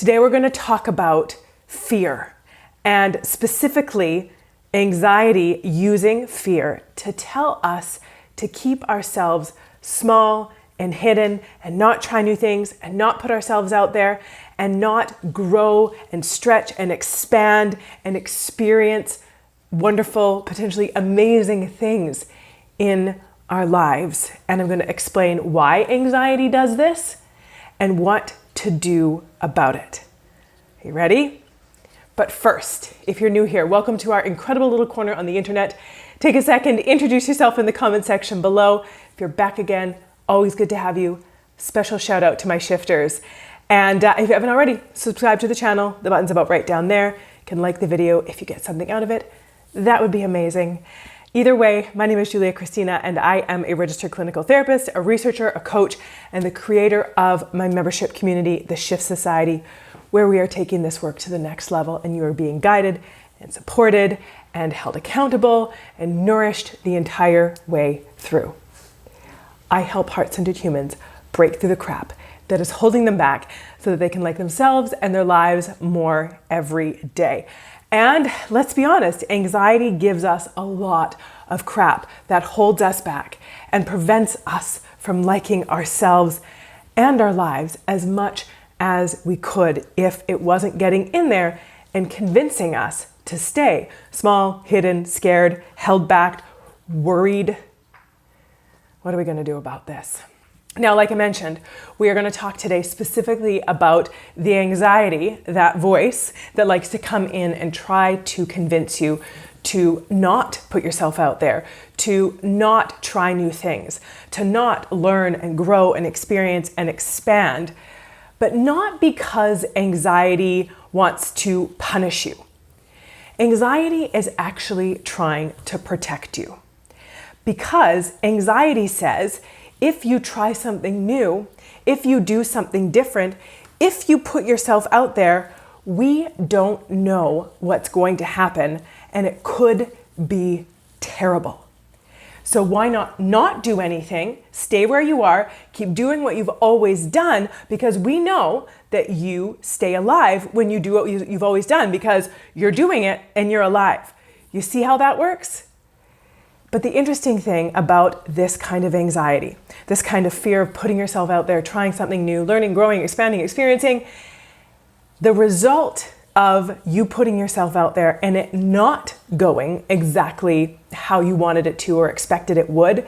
Today we're going to talk about fear, and specifically anxiety using fear to tell us to keep ourselves small and hidden and not try new things and not put ourselves out there and not grow and stretch and expand and experience wonderful, potentially amazing things in our lives. And I'm going to explain why anxiety does this and what to do about it. Are you ready? But first, if you're new here, welcome to our incredible little corner on the internet. Take a second, introduce yourself in the comment section below. If you're back again, always good to have you. Special shout out to my shifters. And if you haven't already, subscribe to the channel. The button's about right down there. You can like the video if you get something out of it. That would be amazing. Either way, my name is Kristina, and I am a registered clinical therapist, a researcher, a coach, and the creator of my membership community, the Shift Society, where we are taking this work to the next level, and you are being guided and supported and held accountable and nourished the entire way through. I help heart-centered humans break through the crap that is holding them back so that they can like themselves and their lives more every day. And let's be honest, anxiety gives us a lot of crap that holds us back and prevents us from liking ourselves and our lives as much as we could if it wasn't getting in there and convincing us to stay small, hidden, scared, held back, worried. What are we going to do about this? Now, like I mentioned, we are going to talk today specifically about the anxiety, that voice that likes to come in and try to convince you to not put yourself out there, to not try new things, to not learn and grow and experience and expand, but not because anxiety wants to punish you. Anxiety is actually trying to protect you, because anxiety says, if you try something new, if you do something different, if you put yourself out there, we don't know what's going to happen, and it could be terrible. So why not do anything, stay where you are, keep doing what you've always done, because we know that you stay alive when you do what you've always done, because you're doing it and you're alive. You see how that works? But the interesting thing about this kind of anxiety, this kind of fear of putting yourself out there, trying something new, learning, growing, expanding, experiencing, the result of you putting yourself out there and it not going exactly how you wanted it to or expected it would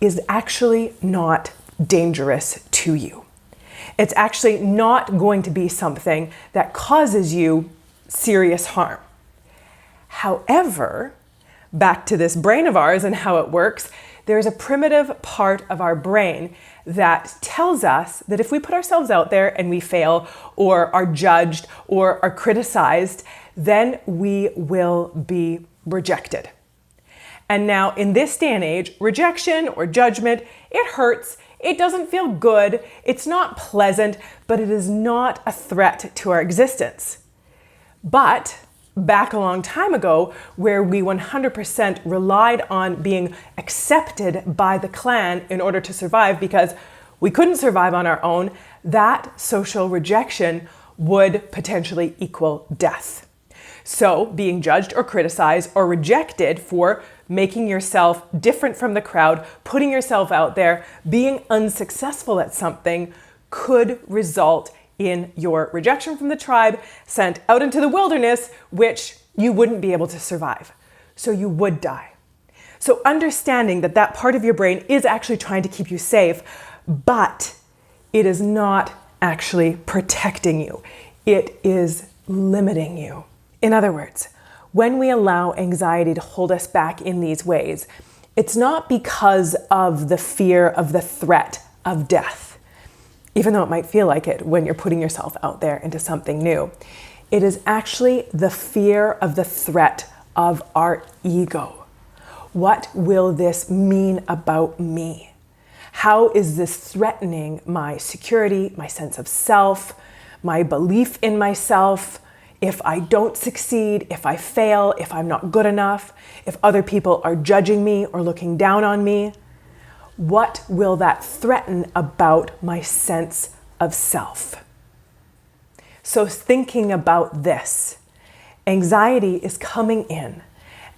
is actually not dangerous to you. It's actually not going to be something that causes you serious harm. However, back to this brain of ours and how it works, there's a primitive part of our brain that tells us that if we put ourselves out there and we fail or are judged or are criticized, then we will be rejected. And now in this day and age, rejection or judgment, it hurts, it doesn't feel good, it's not pleasant, but it is not a threat to our existence. But back a long time ago, where we 100% relied on being accepted by the clan in order to survive because we couldn't survive on our own, that social rejection would potentially equal death. So being judged or criticized or rejected for making yourself different from the crowd, putting yourself out there, being unsuccessful at something could result in your rejection from the tribe, sent out into the wilderness, which you wouldn't be able to survive. So you would die. So understanding that that part of your brain is actually trying to keep you safe, but it is not actually protecting you. It is limiting you. In other words, when we allow anxiety to hold us back in these ways, it's not because of the fear of the threat of death, even though it might feel like it when you're putting yourself out there into something new. It is actually the fear of the threat of our ego. What will this mean about me? How is this threatening my security, my sense of self, my belief in myself? If I don't succeed, if I fail, if I'm not good enough, if other people are judging me or looking down on me, what will that threaten about my sense of self? So thinking about this, anxiety is coming in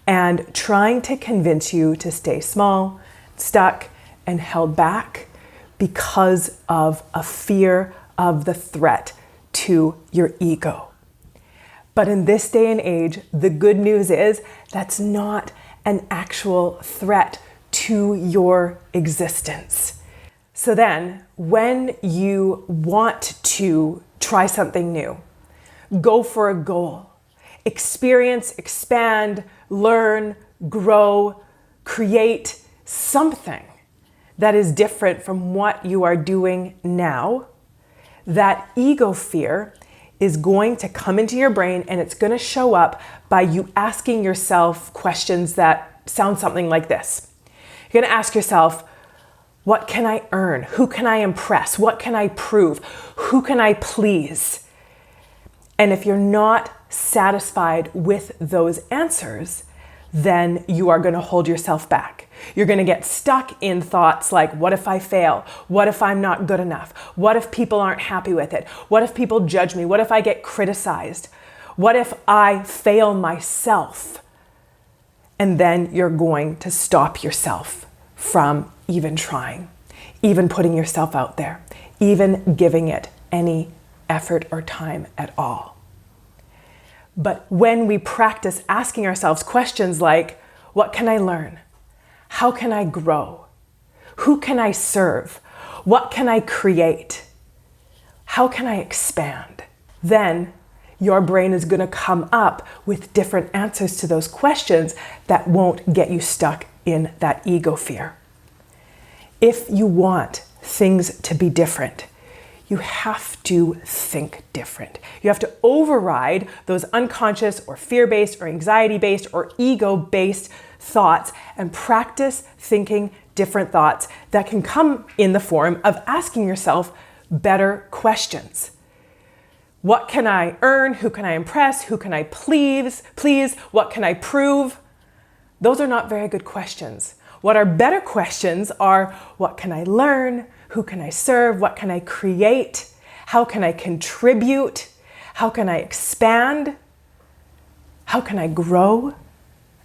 and trying to convince you to stay small, stuck, and held back because of a fear of the threat to your ego. But in this day and age, the good news is that's not an actual threat to your existence. So then, when you want to try something new, go for a goal, experience, expand, learn, grow, create something that is different from what you are doing now, that ego fear is going to come into your brain, and it's going to show up by you asking yourself questions that sound something like this. You're going to ask yourself, what can I earn? Who can I impress? What can I prove? Who can I please? And if you're not satisfied with those answers, then you are going to hold yourself back. You're going to get stuck in thoughts like, what if I fail? What if I'm not good enough? What if people aren't happy with it? What if people judge me? What if I get criticized? What if I fail myself? And then you're going to stop yourself from even trying, even putting yourself out there, even giving it any effort or time at all. But when we practice asking ourselves questions like, what can I learn? How can I grow? Who can I serve? What can I create? How can I expand? Then your brain is going to come up with different answers to those questions that won't get you stuck in that ego fear. If you want things to be different, you have to think different. You have to override those unconscious or fear-based or anxiety-based or ego-based thoughts and practice thinking different thoughts that can come in the form of asking yourself better questions. What can I earn? Who can I impress? Who can I please? What can I prove? Those are not very good questions. What are better questions are, what can I learn? Who can I serve? What can I create? How can I contribute? How can I expand? How can I grow?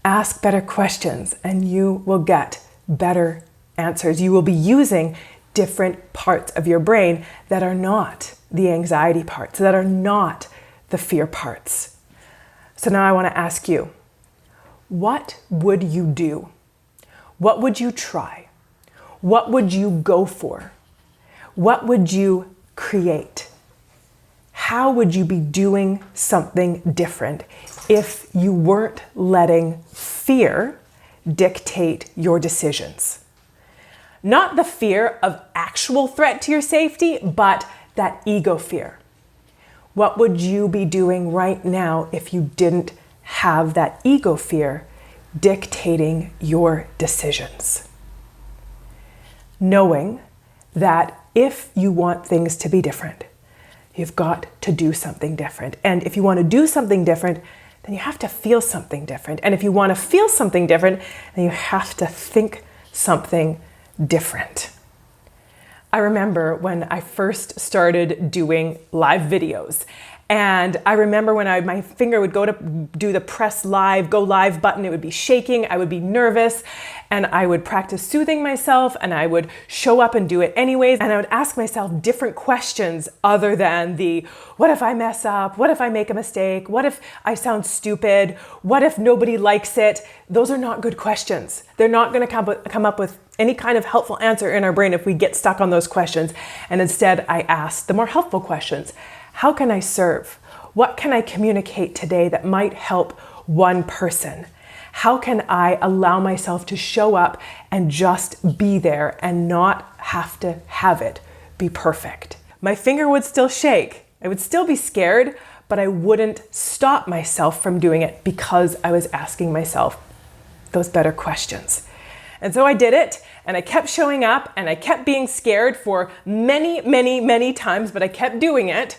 Ask better questions and you will get better answers. You will be using different parts of your brain that are not the anxiety parts, that are not the fear parts. So now I want to ask you, what would you do? What would you try? What would you go for? What would you create? How would you be doing something different if you weren't letting fear dictate your decisions? Not the fear of actual threat to your safety, but that ego fear. What would you be doing right now if you didn't have that ego fear dictating your decisions? Knowing that if you want things to be different, you've got to do something different. And if you want to do something different, then you have to feel something different. And if you want to feel something different, then you have to think something different. I remember when I first started doing live videos, and I remember when my finger would go to do the press live, go live button, it would be shaking, I would be nervous, and I would practice soothing myself, and I would show up and do it anyways, and I would ask myself different questions other than the, what if I mess up? What if I make a mistake? What if I sound stupid? What if nobody likes it? Those are not good questions. They're not gonna come up with any kind of helpful answer in our brain if we get stuck on those questions. And instead, I asked the more helpful questions. How can I serve? What can I communicate today that might help one person? How can I allow myself to show up and just be there and not have to have it be perfect? My finger would still shake. I would still be scared, but I wouldn't stop myself from doing it because I was asking myself those better questions. And so I did it, and I kept showing up, and I kept being scared for many, many, many times, but I kept doing it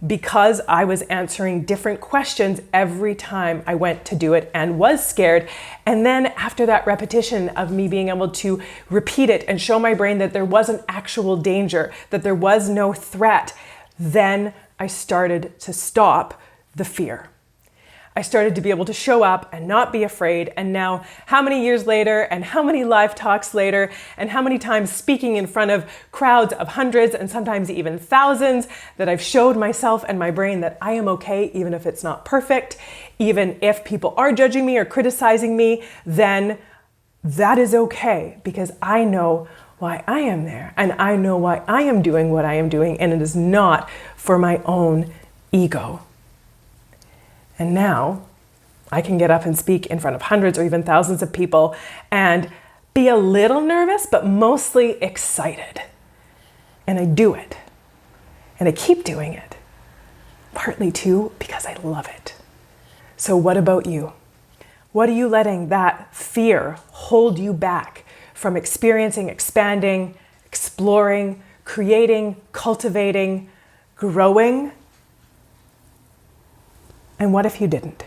because I was answering different questions every time I went to do it and was scared. And then after that repetition of me being able to repeat it and show my brain that there wasn't actual danger, that there was no threat, then I started to stop the fear. I started to be able to show up and not be afraid. And now, how many years later, and how many live talks later, and how many times speaking in front of crowds of hundreds and sometimes even thousands, that I've showed myself and my brain that I am okay, even if it's not perfect, even if people are judging me or criticizing me, then that is okay, because I know why I am there, and I know why I am doing what I am doing, and it is not for my own ego. And now I can get up and speak in front of hundreds or even thousands of people and be a little nervous, but mostly excited. And I do it. And I keep doing it. Partly too because I love it. So what about you? What are you letting that fear hold you back from experiencing, expanding, exploring, creating, cultivating, growing? And what if you didn't?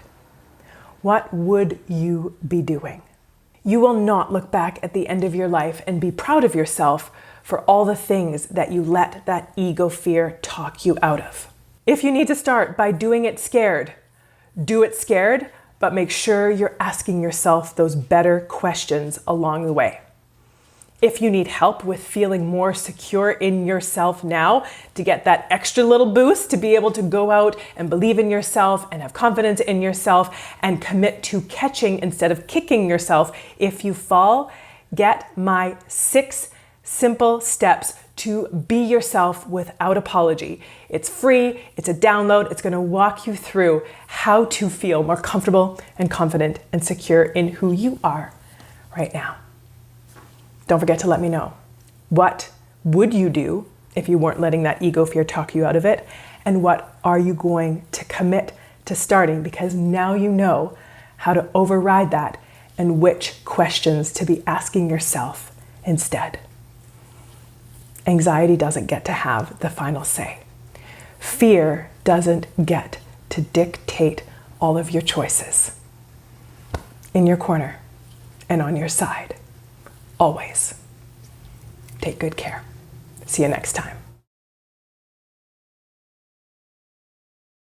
What would you be doing? You will not look back at the end of your life and be proud of yourself for all the things that you let that ego fear talk you out of. If you need to start by doing it scared, do it scared, but make sure you're asking yourself those better questions along the way. If you need help with feeling more secure in yourself now, to get that extra little boost to be able to go out and believe in yourself and have confidence in yourself and commit to catching instead of kicking yourself if you fall, get my 6 simple steps to be yourself without apology. It's free, it's a download, it's gonna walk you through how to feel more comfortable and confident and secure in who you are right now. Don't forget to let me know. What would you do if you weren't letting that ego fear talk you out of it? And what are you going to commit to starting? Because now you know how to override that and which questions to be asking yourself instead. Anxiety doesn't get to have the final say. Fear doesn't get to dictate all of your choices. In your corner and on your side. Always. Take good care. See you next time.